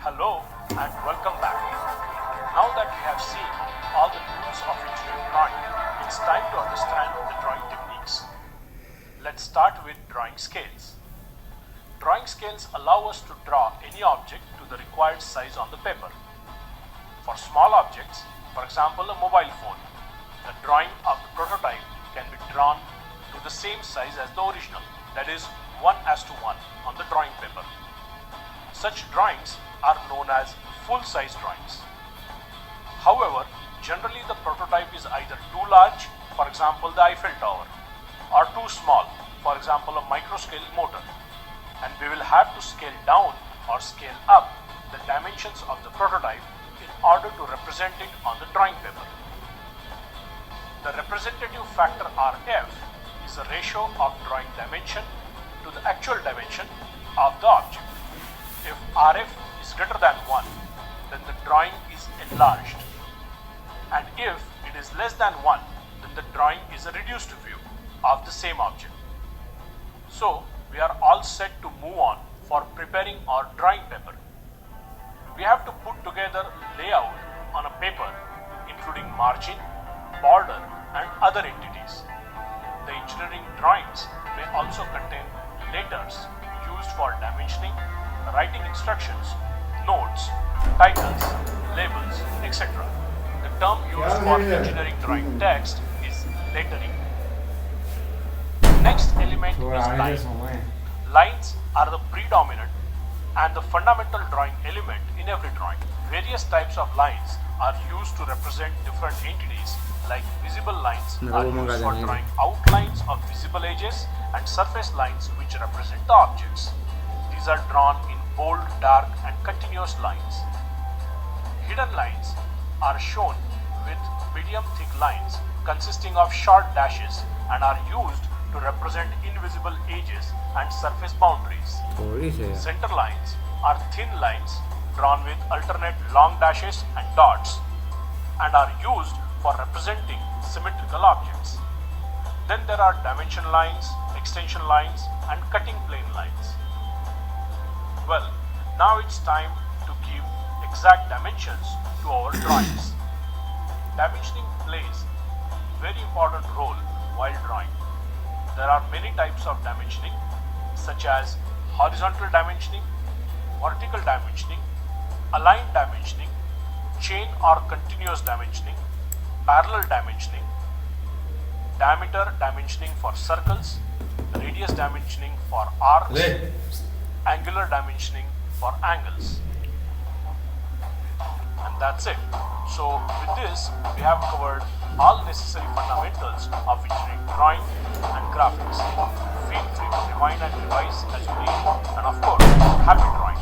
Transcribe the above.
Hello and welcome back. Now that we have seen all the tools of engineering drawing, it's time to understand the drawing techniques. Let's start with drawing scales. Drawing scales allow us to draw any object to the required size on the paper. For small objects, for example a mobile phone, the drawing of the prototype can be drawn to the same size as the original, that is 1:1 on the drawing paper. Such drawings are known as full-size drawings. However, generally the prototype is either too large, for example the Eiffel Tower, or too small, for example a microscale motor, and we will have to scale down or scale up the dimensions of the prototype in order to represent it on the drawing paper. The representative factor RF is the ratio of drawing dimension to the actual dimension of the object. If RF is greater than 1, then the drawing is enlarged, and if it is less than 1, then the drawing is a reduced view of the same object. So we are all set to move on for preparing our drawing paper. We have to put together layout on a paper including margin, border and other entities. The engineering drawings may also contain letters used for dimensioning, writing instructions, notes, titles, labels, etc. The term used for engineering drawing text is lettering. Next element is line. Lines are the predominant and the fundamental drawing element in every drawing. Various types of lines are used to represent different entities, like visible lines are used for drawing outlines of visible edges and surface lines which represent the objects. These are drawn in bold, dark and continuous lines. Hidden lines are shown with medium thick lines consisting of short dashes and are used to represent invisible edges and surface boundaries. Center lines are thin lines drawn with alternate long dashes and dots and are used for representing symmetrical objects. Then there are dimension lines, extension lines and cutting plane lines. Well, now it's time to give exact dimensions to our drawings. Dimensioning plays a very important role while drawing. There are many types of dimensioning, such as horizontal dimensioning, vertical dimensioning, aligned dimensioning, chain or continuous dimensioning, parallel dimensioning, diameter dimensioning for circles, radius dimensioning for arcs, angular dimensioning for angles. And that's it. So with this, we have covered all necessary fundamentals of engineering drawing and graphics. Feel free to rewind and revise as you need, and of course, happy drawing.